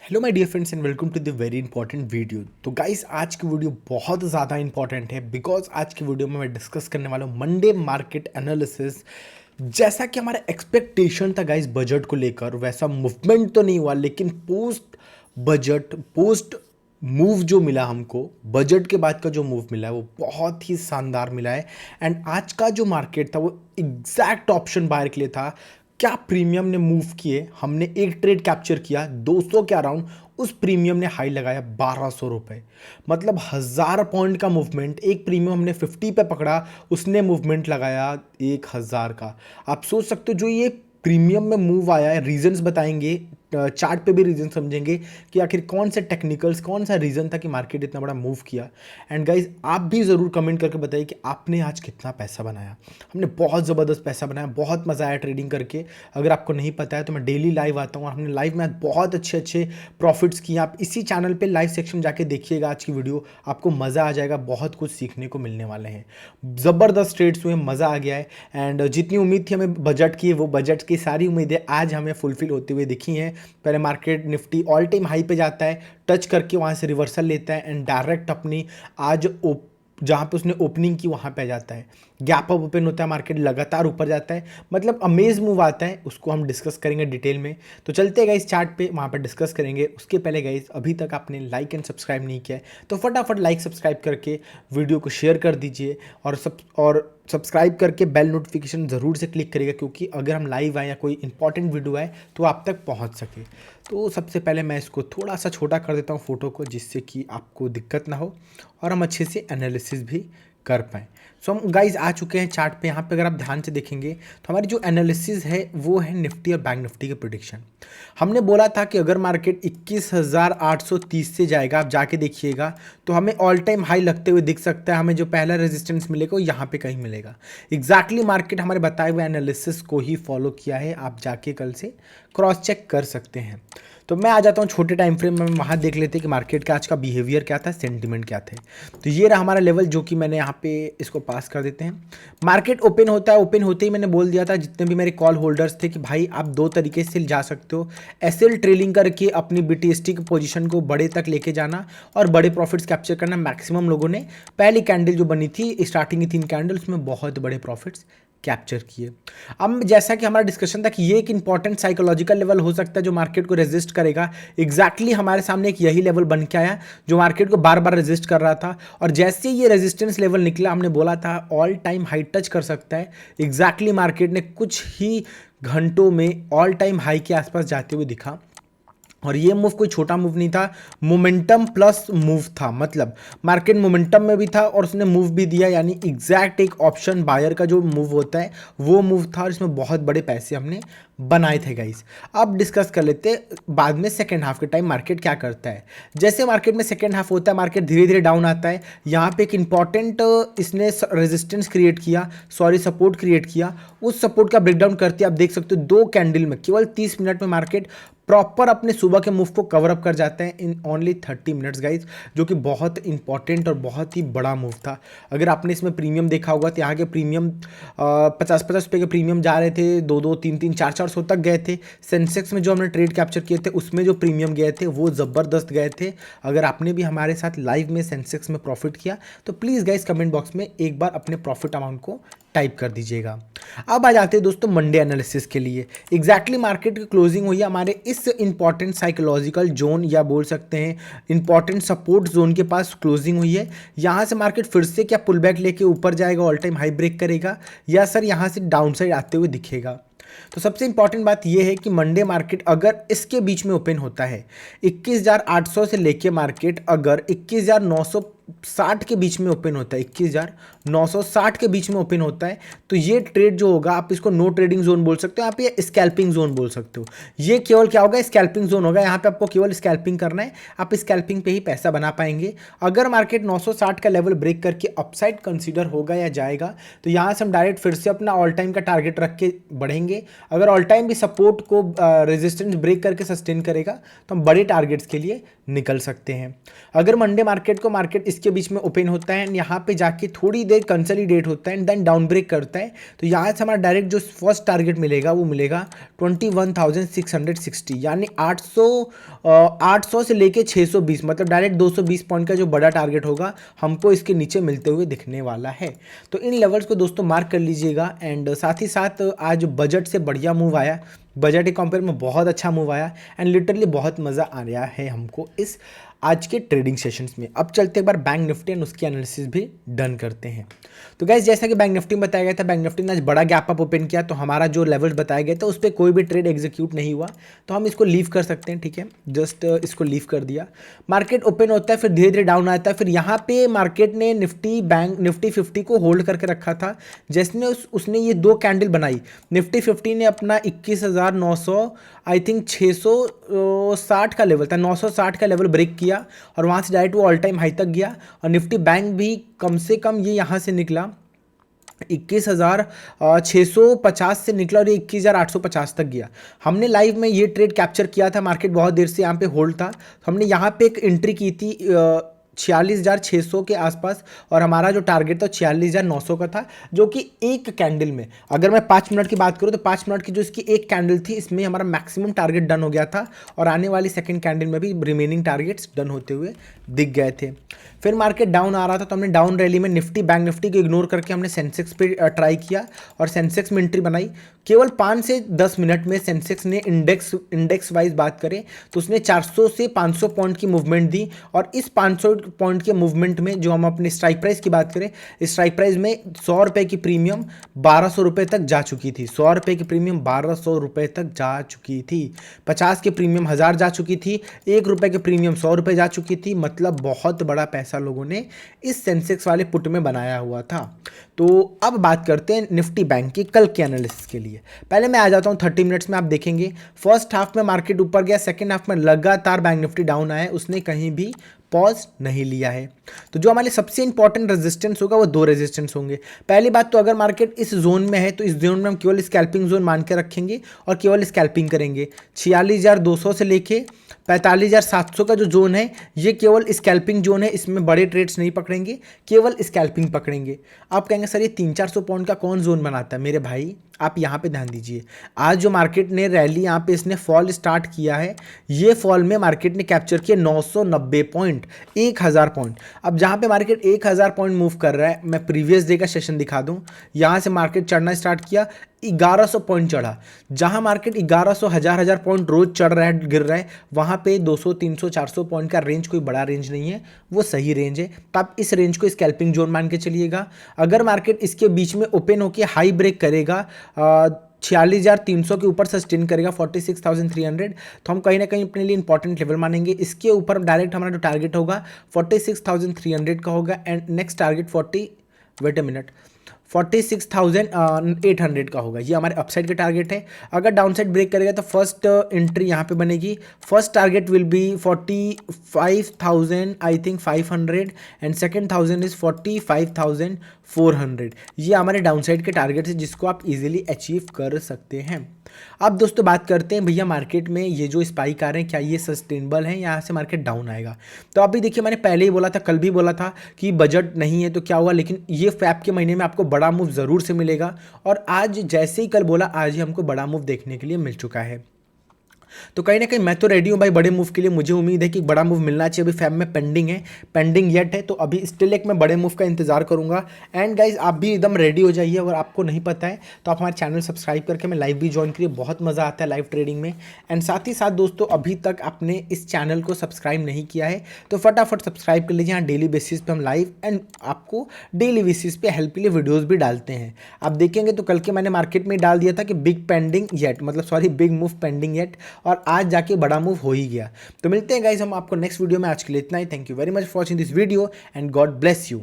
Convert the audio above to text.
Hello my dear friends and welcome to the very important video. तो guys आज की video बहुत ज़्यादा इंपॉर्टेंट है बिकॉज आज की वीडियो में मैं डिस्कस करने वाला हूँ मंडे मार्केट एनालिसिस। जैसा कि हमारा एक्सपेक्टेशन था गाइस बजट को लेकर, वैसा मूवमेंट तो नहीं हुआ, लेकिन पोस्ट मूव जो मिला हमको, बजट के बाद का जो मूव मिला है वो बहुत ही शानदार मिला है। एंड आज का जो मार्केट था वो एग्जैक्ट ऑप्शन बायर के लिए था। क्या प्रीमियम ने मूव किए, हमने एक ट्रेड कैप्चर किया 200 के अराउंड, उस प्रीमियम ने हाई लगाया 1200 रुपये। मतलब 1000 पॉइंट का मूवमेंट, एक प्रीमियम हमने 50 पे पकड़ा, उसने मूवमेंट लगाया 1000 का। आप सोच सकते हो जो ये प्रीमियम में मूव आया है, रीजंस बताएंगे, चार्ट पे भी रीजन समझेंगे कि आखिर कौन से टेक्निकल्स, कौन सा रीज़न था कि मार्केट इतना बड़ा मूव किया। एंड गाइज आप भी ज़रूर कमेंट करके बताइए कि आपने आज कितना पैसा बनाया। हमने बहुत ज़बरदस्त पैसा बनाया, बहुत मज़ा आया ट्रेडिंग करके। अगर आपको नहीं पता है तो मैं डेली लाइव आता हूँ और हमने लाइव में आज बहुत अच्छे अच्छे प्रॉफिट्स किए। आप इसी चैनल पे लाइव सेक्शन जाके देखिएगा आज की वीडियो, आपको मज़ा आ जाएगा, बहुत कुछ सीखने को मिलने वाले हैं। ज़बरदस्त ट्रेड्स हुए, मज़ा आ गया है। एंड जितनी उम्मीद थी हमें बजट की, वो बजट की सारी उम्मीदें आज हमें फुलफिल होते हुए दिखी हैं। पहले market Nifty all time high पे जाता है, टच करके वहाँ से रिवर्सल लेता है एंड डायरेक्ट अपनी आज जहाँ पे उसने ओपनिंग की वहाँ पे जाता है, गैप अप ओपन होता है, मार्केट लगातार ऊपर जाता है। मतलब अमेज मूव आता है, उसको हम डिस्कस करेंगे डिटेल में। तो चलते हैं गाइस चार्ट पे, वहाँ पे डिस्कस करेंगे। उसके पहले गाइस अभी तक आपने लाइक एंड सब्सक्राइब नहीं किया है तो फटाफट लाइक सब्सक्राइब करके वीडियो को शेयर कर दीजिए और सब्सक्राइब करके बेल नोटिफिकेशन ज़रूर से क्लिक करिएगा, क्योंकि अगर हम लाइव आए या कोई इंपॉर्टेंट वीडियो आए तो आप तक पहुंच सके। तो सबसे पहले मैं इसको थोड़ा सा छोटा कर देता हूं फ़ोटो को, जिससे कि आपको दिक्कत ना हो और हम अच्छे से एनालिसिस भी कर पाएँ। सो हम गाइज आ चुके हैं चार्ट पे। यहाँ पे अगर आप ध्यान से देखेंगे तो हमारी जो एनालिसिस है वो है निफ्टी और बैंक निफ्टी के प्रेडिक्शन। हमने बोला था कि अगर मार्केट 21,830 से जाएगा, आप जाके देखिएगा तो हमें ऑल टाइम हाई लगते हुए दिख सकता है। हमें जो पहला रेजिस्टेंस मिलेगा वो यहाँ पे कहीं मिलेगा। एग्जैक्टली मार्केट हमारे बताए हुए एनालिसिस को ही फॉलो किया है, आप जाके कल से क्रॉस चेक कर सकते हैं। तो मैं आ जाता हूँ छोटे टाइम फ्रेम में, वहाँ देख लेते हैं कि मार्केट का आज का बिहेवियर क्या था, सेंटिमेंट क्या थे। तो ये रहा हमारा लेवल, जो कि मैंने यहाँ पे इसको पास कर देते हैं। मार्केट ओपन होता है, ओपन होते ही मैंने बोल दिया था जितने भी मेरे कॉल होल्डर्स थे कि भाई आप दो तरीके से जा सकते हो। एसएल ट्रेलिंग करके अपनी बीटीएसटी की पोजीशन को बड़े तक लेके जाना और बड़े प्रॉफिट्स कैप्चर करना। मैक्सिमम लोगों ने पहली कैंडल जो बनी थी, स्टार्टिंग की 3 कैंडल, उसमें बहुत बड़े प्रॉफिट्स कैप्चर किए। अब जैसा कि हमारा डिस्कशन था कि ये एक इंपॉर्टेंट साइकोलॉजिकल लेवल हो सकता है जो मार्केट को रेजिस्ट करेगा। एग्जैक्टली हमारे सामने एक यही लेवल बन के आया जो मार्केट को बार बार रेजिस्ट कर रहा था। और जैसे ये रेजिस्टेंस लेवल निकला, हमने बोला था ऑल टाइम हाई टच कर सकता है। एग्जैक्टली मार्केट ने कुछ ही घंटों में ऑल टाइम हाई के आसपास जाते हुए दिखा। और ये मूव कोई छोटा मूव नहीं था, मोमेंटम प्लस मूव था। मतलब मार्केट मोमेंटम में भी था और उसने मूव भी दिया, यानी एग्जैक्ट एक ऑप्शन बायर का जो मूव होता है वो मूव था और इसमें बहुत बड़े पैसे हमने बनाए थे गाइस। अब डिस्कस कर लेते बाद में सेकेंड हाफ के टाइम मार्केट क्या करता है। जैसे मार्केट में सेकेंड हाफ होता है, मार्केट धीरे धीरे डाउन आता है। यहाँ पे एक इंपॉर्टेंट इसने रेजिस्टेंस क्रिएट किया, सपोर्ट क्रिएट किया। उस सपोर्ट का ब्रेकडाउन करते आप देख सकते हो 2 कैंडल में केवल 30 मिनट में मार्केट प्रॉपर अपने सुबह के मूव को कवर अप कर जाते हैं इन ओनली 30 मिनट्स गाइज, जो कि बहुत इंपॉर्टेंट और बहुत ही बड़ा मूव था। अगर आपने इसमें प्रीमियम देखा होगा तो यहाँ के प्रीमियम 50-50 रुपये के प्रीमियम जा रहे थे, 2-2, 3-3, 4-400 तक गए थे। सेंसेक्स में जो हमने ट्रेड कैप्चर किए थे उसमें जो प्रीमियम गए थे वो ज़बरदस्त गए थे। अगर आपने भी हमारे साथ लाइव में सेंसेक्स में प्रॉफिट किया तो प्लीज़ गाइज कमेंट बॉक्स में एक बार अपने प्रॉफिट अमाउंट को टाइप कर दीजिएगा। अब आ जाते हैं दोस्तों मंडे एनालिसिस के लिए। एग्जैक्टली मार्केट की क्लोजिंग हुई है हमारे इस इंपॉर्टेंट साइकोलॉजिकल जोन या बोल सकते हैं इंपॉर्टेंट सपोर्ट जोन के पास क्लोजिंग हुई है। यहाँ से मार्केट फिर से क्या पुल बैक लेके ऊपर जाएगा, ऑल टाइम हाई ब्रेक करेगा, या सर यहाँ से डाउन साइड आते हुए दिखेगा। तो सबसे इंपॉर्टेंट बात यह है कि मंडे मार्केट अगर इसके बीच में ओपन होता है, 21,800 से लेके मार्केट अगर 21,960 के बीच में ओपन होता है, 21,960 के बीच में ओपन होता है, तो ये ट्रेड जो होगा आप इसको नो ट्रेडिंग जोन बोल सकते हो, आप ये स्कैल्पिंग जोन बोल सकते हो। ये केवल क्या होगा, स्कैल्पिंग जोन होगा। यहाँ पे आपको केवल स्कैल्पिंग करना है, आप स्कैल्पिंग पे ही पैसा बना पाएंगे। अगर मार्केट 960 का लेवल ब्रेक करके अपसाइड कंसीडर होगा या जाएगा तो यहाँ से हम डायरेक्ट फिर से अपना ऑल टाइम का टारगेट रख के बढ़ेंगे। अगर ऑल टाइम भी सपोर्ट को रेजिस्टेंस ब्रेक करके सस्टेन करेगा तो हम बड़े टारगेट्स के लिए निकल सकते हैं। अगर मंडे मार्केट को मार्केट इसके बीच में ओपन होता है एंड यहाँ पे जाके थोड़ी देर कंसोलिडेट होता है एंड देन डाउन ब्रेक करता है। तो यहाँ से हमारा डायरेक्ट जो फर्स्ट टारगेट मिलेगा वो मिलेगा 21,660, यानी 800 से लेके 620, मतलब डायरेक्ट 220 पॉइंट का जो बड़ा टारगेट होगा हमको इसके नीचे मिलते हुए दिखने वाला है। तो इन लेवल्स को दोस्तों मार्क कर लीजिएगा। एंड साथ ही साथ आज बजट से बढ़िया मूव आया, बजट के कंपेयर में बहुत अच्छा मूव आया एंड लिटरली बहुत मज़ा आ रहा है हमको इस आज के ट्रेडिंग सेशंस में। अब चलते एक बार बैंक निफ्टी एंड उसकी एनालिसिस भी डन करते हैं। तो गाइस जैसा कि बैंक निफ्टी में बताया गया था, बैंक निफ्टी ने आज बड़ा गैप अप ओपन किया, तो हमारा जो लेवल्स बताया गया था उस पर कोई भी ट्रेड एग्जीक्यूट नहीं हुआ, तो हम इसको लीव कर सकते हैं। ठीक है, जस्ट इसको लीव कर दिया। मार्केट ओपन होता है, फिर धीरे धीरे डाउन आता है, फिर यहाँ पे मार्केट ने निफ्टी 50 को होल्ड करके रखा था। जैसे उसने ये दो कैंडल बनाई, निफ्टी 50 ने अपना 21,900 आई थिंक 660 का लेवल था, 960 का लेवल ब्रेक किया और वहाँ से डायरेक्ट वो ऑल टाइम हाई तक गया। और निफ्टी बैंक भी कम से कम ये यहाँ से निकला 21,650 से निकला और ये 21,850 तक गया। हमने लाइव में ये ट्रेड कैप्चर किया था, मार्केट बहुत देर से यहाँ पे होल्ड था, तो हमने यहाँ पे एक एंट्री की थी 46,600 के आसपास और हमारा जो टारगेट था 46,900 का था, जो कि एक कैंडल में, अगर मैं 5 मिनट की बात करूँ तो 5 मिनट की जो इसकी एक कैंडल थी इसमें हमारा मैक्सिमम टारगेट डन हो गया था और आने वाली सेकंड कैंडल में भी रिमेनिंग टारगेट्स डन होते हुए दिख गए थे। फिर मार्केट डाउन आ रहा था, तो हमने डाउन रैली में बैंक निफ्टी को इग्नोर करके हमने सेंसेक्स पे ट्राई किया और सेंसेक्स में एंट्री बनाई। केवल 5 से 10 मिनट में सेंसेक्स ने इंडेक्स वाइज बात करें तो उसने 400 से 500 पॉइंट की मूवमेंट दी और इस 500 पॉइंट के मूवमेंट में जो हम अपने स्ट्राइक प्राइस की बात करें, इस स्ट्राइक प्राइस में 100 रुपये की प्रीमियम 1200 रुपये तक जा चुकी थी। 100 रुपये की प्रीमियम 1200 रुपये तक जा चुकी थी। 50 की प्रीमियम 1000 जा चुकी थी। 1 रुपये की प्रीमियम 100 रुपये जा चुकी थी। मतलब बहुत बड़ा पैसा लोगों ने इस सेंसेक्स वाले पुट में बनाया हुआ था। तो अब बात करते हैं निफ्टी बैंक की कल के एनालिसिस के लिए। पहले मैं आ जाता हूँ 30 मिनट्स में। आप देखेंगे फर्स्ट हाफ में मार्केट ऊपर गया, सेकेंड हाफ में लगातार बैंक निफ्टी डाउन आया, उसने कहीं भी पॉज नहीं लिया है। तो जो हमारे सबसे इंपॉर्टेंट रेजिस्टेंस होगा वो 2 रेजिस्टेंस होंगे। पहली बात तो अगर मार्केट इस जोन में है तो इस जोन में हम केवल स्कैल्पिंग जोन मान के रखेंगे और केवल स्कैल्पिंग करेंगे। 46,200 से लेके 45,700 का जो जोन है ये केवल स्कैल्पिंग जोन है, इसमें बड़े ट्रेड्स नहीं पकड़ेंगे, केवल स्कैल्पिंग पकड़ेंगे। आप कहेंगे सर ये 300-400 पॉइंट का कौन जोन बनाता है? मेरे भाई आप यहाँ पे ध्यान दीजिए, आज जो मार्केट ने रैली यहाँ पे इसने फॉल स्टार्ट किया है, ये फॉल में मार्केट ने कैप्चर किया 990 पॉइंट, 1000 पॉइंट। अब जहाँ पे मार्केट 1000 पॉइंट मूव कर रहा है, मैं प्रीवियस डे का सेशन दिखा दूँ, यहाँ से मार्केट चढ़ना स्टार्ट किया, 1100 पॉइंट चढ़ा। जहाँ मार्केट 1100 1000 पॉइंट रोज चढ़ रहा है, गिर रहा है, वहाँ पे 200 300 400 पॉइंट का रेंज कोई बड़ा रेंज नहीं है, वो सही रेंज है। तो आप इस रेंज को स्कैल्पिंग जोन मान के चलिएगा। अगर मार्केट इसके बीच में ओपन होकर हाई ब्रेक करेगा, 46,300 के ऊपर सस्टेन करेगा 46,300, तो हम कहीं ना कहीं अपने लिए इंपॉर्टेंट लेवल मानेंगे। इसके ऊपर डायरेक्ट हमारा जो टारगेट होगा 46,300 का होगा एंड नेक्स्ट टारगेट 46,800 का होगा। ये हमारे अपसाइड के टारगेट है। अगर डाउनसाइड ब्रेक करेगा तो फर्स्ट एंट्री यहाँ पे बनेगी। First target will be 45,000 I think 500 and second 1000 is 45,400। ये हमारे डाउनसाइड के टारगेट है जिसको आप इजीली अचीव कर सकते हैं। अब दोस्तों बात करते हैं भैया मार्केट में ये जो स्पाइक आ रहे हैं क्या ये सस्टेनेबल है, यहाँ से मार्केट डाउन आएगा? तो अभी देखिए मैंने पहले ही बोला था, कल भी बोला था कि बजट नहीं है तो क्या हुआ, लेकिन ये फैब के महीने में आपको बड़ा मूव ज़रूर से मिलेगा और आज जैसे ही कल बोला आज ही हमको बड़ा मूव देखने के लिए मिल चुका है। तो कहीं ना कहीं मैं तो रेडी हूँ भाई बड़े मूव के लिए। मुझे उम्मीद है कि बड़ा मूव मिलना चाहिए। अभी फैब में पेंडिंग है, पेंडिंग येट है, तो अभी स्टिल एक मैं बड़े मूव का इंतजार करूंगा। एंड गाइज आप भी एकदम रेडी हो जाइए। अगर आपको नहीं पता है तो आप हमारे चैनल सब्सक्राइब करके मैं लाइव भी ज्वाइन करिए, बहुत मज़ा आता है लाइव ट्रेडिंग में। एंड साथ ही साथ दोस्तों अभी तक आपने इस चैनल को सब्सक्राइब नहीं किया है तो फटाफट सब्सक्राइब कर लीजिए। यहाँ डेली बेसिस पे हम लाइव एंड आपको डेली बेसिस पे हेल्प के लिए वीडियोस भी डालते हैं। आप देखेंगे तो कल के मैंने मार्केट में डाल दिया था कि बिग पेंडिंग येट, मतलब sorry big move pending yet, और आज जाके बड़ा मूव हो ही गया। तो मिलते हैं गाइस हम आपको नेक्स्ट वीडियो में। आज के लिए इतना ही। Thank you very much for watching this video and God bless you.